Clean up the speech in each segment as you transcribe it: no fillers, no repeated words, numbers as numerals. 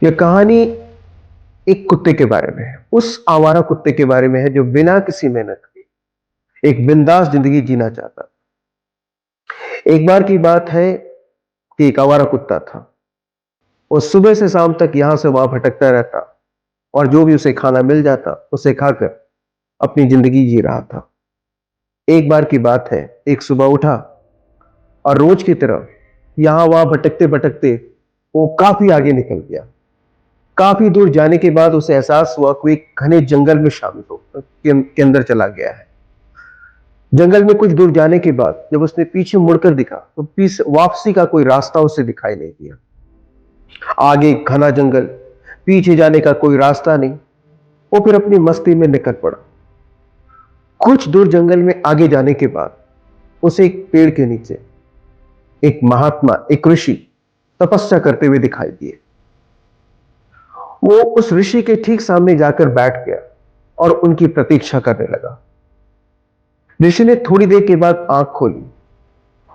यह कहानी एक कुत्ते के बारे में है। उस आवारा कुत्ते के बारे में है जो बिना किसी मेहनत के एक बिंदास जिंदगी जीना चाहता। एक बार की बात है कि एक आवारा कुत्ता था। वो सुबह से शाम तक यहां से वहां भटकता रहता और जो भी उसे खाना मिल जाता उसे खाकर अपनी जिंदगी जी रहा था। एक बार की बात है, एक सुबह उठा और रोज की तरह यहां वहां भटकते भटकते वो काफी आगे निकल गया। काफी दूर जाने के बाद उसे एहसास हुआ कि एक घने जंगल में शामिल हो के अंदर चला गया है। जंगल में कुछ दूर जाने के बाद जब उसने पीछे मुड़कर देखा तो पीछे वापसी का कोई रास्ता उसे दिखाई नहीं दिया। आगे घना जंगल, पीछे जाने का कोई रास्ता नहीं। वो फिर अपनी मस्ती में निकल पड़ा। कुछ दूर जंगल में आगे जाने के बाद उसे एक पेड़ के नीचे एक महात्मा, एक ऋषि तपस्या करते हुए दिखाई दिए। वो उस ऋषि के ठीक सामने जाकर बैठ गया और उनकी प्रतीक्षा करने लगा। ऋषि ने थोड़ी देर के बाद आंख खोली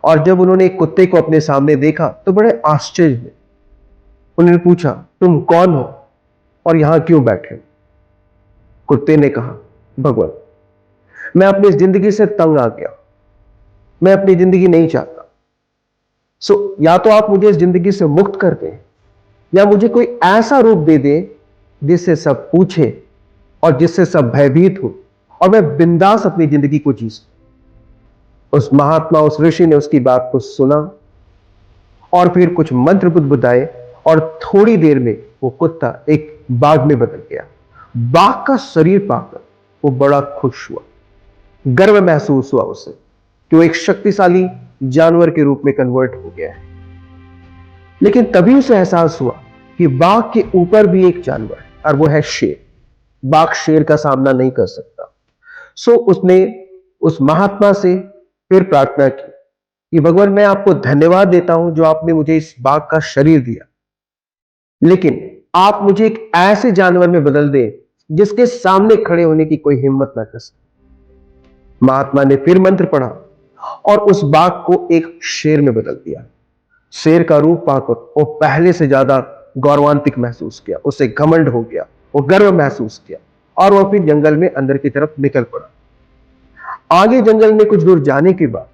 और जब उन्होंने एक कुत्ते को अपने सामने देखा तो बड़े आश्चर्य में उन्होंने पूछा, तुम कौन हो और यहां क्यों बैठे हो? कुत्ते ने कहा, भगवान, मैं अपनी जिंदगी से तंग आ गया। मैं अपनी जिंदगी नहीं चाहता। या तो आप मुझे इस जिंदगी से मुक्त कर दें या मुझे कोई ऐसा रूप दे दे जिससे सब पूछे और जिससे सब भयभीत हो और मैं बिंदास अपनी जिंदगी को जी सकूं। उस महात्मा, उस ऋषि ने उसकी बात को सुना और फिर कुछ मंत्र बुदबुदाए और थोड़ी देर में वो कुत्ता एक बाघ में बदल गया। बाघ का शरीर पाकर वो बड़ा खुश हुआ। गर्व महसूस हुआ उसे कि वो एक शक्तिशाली जानवर के रूप में कन्वर्ट हो गया है। लेकिन तभी उसे एहसास हुआ कि बाघ के ऊपर भी एक जानवर है और वो है शेर। बाघ शेर का सामना नहीं कर सकता। उसने उस महात्मा से फिर प्रार्थना की कि भगवान, मैं आपको धन्यवाद देता हूं जो आपने मुझे इस बाघ का शरीर दिया, लेकिन आप मुझे एक ऐसे जानवर में बदल दे जिसके सामने खड़े होने की कोई हिम्मत ना कर सके। महात्मा ने फिर मंत्र पढ़ा और उस बाघ को एक शेर में बदल दिया। शेर का रूप पाकर वो पहले से ज्यादा गौरवान्वित महसूस किया। उसे घमंड हो गया, वो गर्व महसूस किया और वो फिर जंगल में अंदर की तरफ निकल पड़ा। आगे जंगल में कुछ दूर जाने के बाद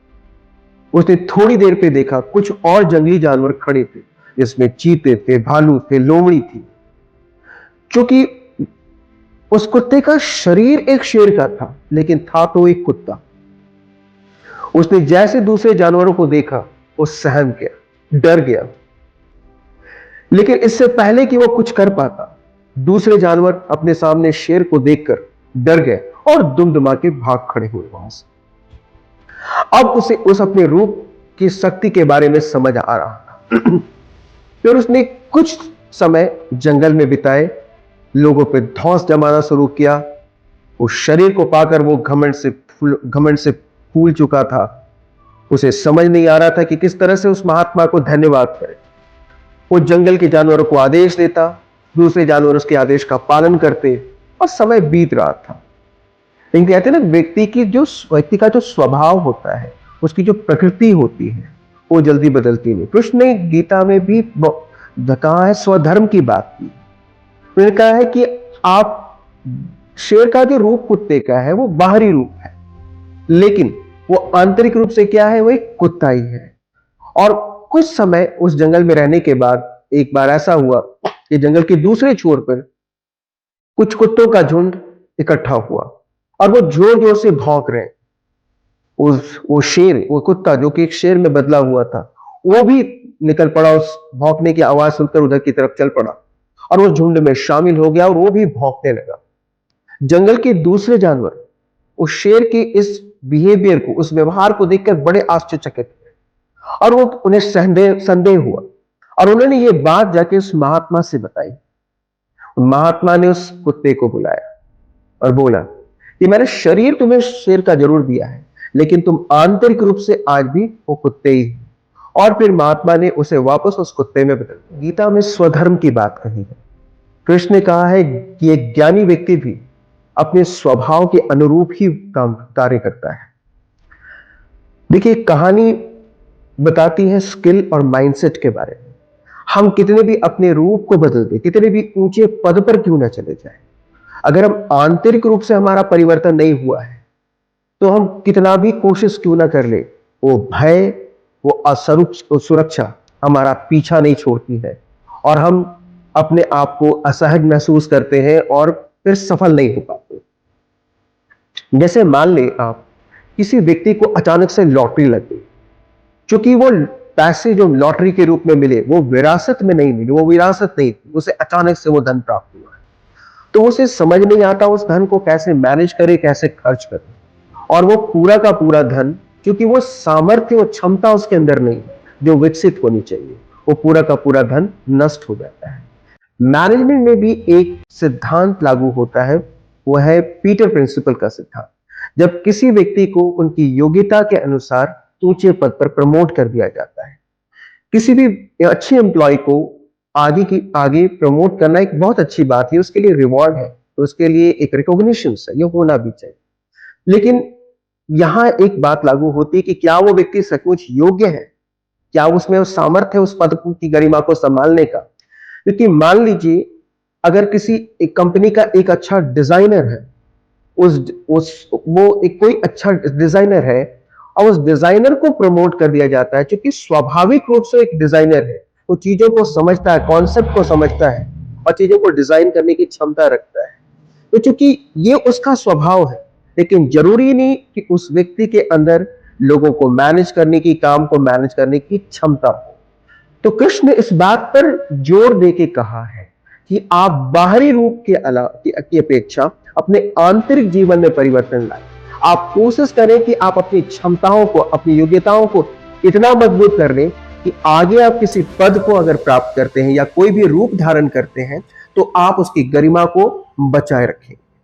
उसने थोड़ी देर पे देखा कुछ और जंगली जानवर खड़े थे, जिसमें चीते थे, भालू थे, लोमड़ी थी। क्योंकि उस कुत्ते का शरीर एक शेर का था लेकिन था तो एक कुत्ता। उसने जैसे दूसरे जानवरों को देखा वो सहम गया, डर गया। लेकिन इससे पहले कि वो कुछ कर पाता, दूसरे जानवर अपने सामने शेर को देखकर डर गए और दुमदुमा के भाग खड़े हुए वहां से। अब उसे उस अपने रूप की शक्ति के बारे में समझ आ रहा था। फिर उसने कुछ समय जंगल में बिताए, लोगों पे धौंस जमाना शुरू किया। उस शरीर को पाकर वो घमंड से फूल चुका था। उसे समझ नहीं आ रहा था कि किस तरह से उस महात्मा को धन्यवाद करे। वो जंगल के जानवरों को आदेश देता, दूसरे जानवर उसके आदेश का पालन करते और समय बीत रहा था। लेकिन कहते हैं ना, व्यक्ति का जो स्वभाव होता है, उसकी जो प्रकृति होती है, वो जल्दी बदलती नहीं। कृष्ण ने गीता में भी कहा है, स्वधर्म की बात की। उन्होंने कहा है कि आप शेर का जो रूप कुत्ते का है वो बाहरी रूप है, लेकिन वो आंतरिक रूप से क्या है, वो एक कुत्ता ही है। और कुछ समय उस जंगल में रहने के बाद एक बार ऐसा हुआ कि जंगल के दूसरे छोर पर कुछ कुत्तों का झुंड इकट्ठा हुआ और वो जोर जोर से भौंक रहे। वो कुत्ता जो कि एक शेर में बदला हुआ था, वो भी निकल पड़ा। उस भौंकने की आवाज सुनकर उधर की तरफ चल पड़ा और वो झुंड में शामिल हो गया और वो भी भौंकने लगा। जंगल के दूसरे जानवर उस शेर के इस बिहेवियर को, उस व्यवहार को देखकर बड़े आश्चर्यचकित हुए और वो उन्हें संदेह हुआ और उन्होंने ये बात जाके उस महात्मा से बताई। महात्मा ने उस कुत्ते को बुलाया और बोला कि मैंने शरीर तुम्हें शेर का जरूर दिया है, लेकिन तुम आंतरिक रूप से आज भी वो कुत्ते ही हो। और फिर महात्मा ने उसे वापस उस कुत्ते में बदल दिया। गीता में स्वधर्म की बात कही है। कृष्ण ने कहा है कि एक ज्ञानी व्यक्ति भी अपने स्वभाव के अनुरूप ही कार्य करता है। देखिए, कहानी बताती है स्किल और माइंडसेट के बारे में। हम कितने भी अपने रूप को बदल दें, कितने भी ऊंचे पद पर क्यों ना चले जाएं, अगर हम आंतरिक रूप से हमारा परिवर्तन नहीं हुआ है, तो हम कितना भी कोशिश क्यों ना कर ले, वो भय, वो सुरक्षा हमारा पीछा नहीं छोड़ती है और हम अपने आप को असहज महसूस करते हैं और फिर सफल नहीं हो पाते। जैसे मान ले आप किसी व्यक्ति को अचानक से लॉटरी लग गई, क्योंकि वो पैसे जो लॉटरी के रूप में मिले वो विरासत में नहीं मिले, वो विरासत नहीं थी, उसे अचानक से वो धन प्राप्त हुआ, तो उसे समझ नहीं आता उस धन को कैसे मैनेज करे, कैसे खर्च करे, और वो पूरा का पूरा धन, क्योंकि वो सामर्थ्य, वो क्षमता उसके अंदर नहीं जो विकसित होनी चाहिए, वो पूरा का पूरा धन नष्ट हो जाता है। मैनेजमेंट में भी एक सिद्धांत लागू होता है, वो है पीटर प्रिंसिपल का सिद्धांत। जब किसी व्यक्ति को उनकी योग्यता के अनुसार ऊंचे पद पर प्रमोट कर दिया जाता है, किसी भी अच्छे एम्प्लॉय को आगे प्रमोट करना एक बहुत अच्छी बात है, उसके लिए रिवॉर्ड है, तो उसके लिए एक रिकॉग्निशन है, ये होना भी चाहिए। लेकिन यहां एक बात लागू होती है कि क्या वो व्यक्ति सचमुच योग्य है, क्या उसमें उस सामर्थ्य है उस पद की गरिमा को संभालने का। क्योंकि मान लीजिए अगर किसी एक कंपनी का एक अच्छा डिजाइनर है, उस वो एक कोई अच्छा डिजाइनर है और उस डिजाइनर को प्रमोट कर दिया जाता है, क्योंकि स्वाभाविक रूप से एक डिजाइनर है, वो चीजों को समझता है, कॉन्सेप्ट को समझता है और चीजों को डिजाइन करने की क्षमता रखता है, तो चूंकि ये उसका स्वभाव है, लेकिन जरूरी नहीं कि उस व्यक्ति के अंदर लोगों को मैनेज करने की, काम को मैनेज करने की क्षमता हो। तो कृष्ण ने इस बात पर जोर देके कहा है कि आप बाहरी रूप के की अपेक्षा अपने आंतरिक जीवन में परिवर्तन लाएं। आप कोशिश करें कि आप अपनी क्षमताओं को, अपनी योग्यताओं को इतना मजबूत कर लें कि आगे आप किसी पद को अगर प्राप्त करते हैं या कोई भी रूप धारण करते हैं, तो आप उसकी गरिमा को बचाए रखें।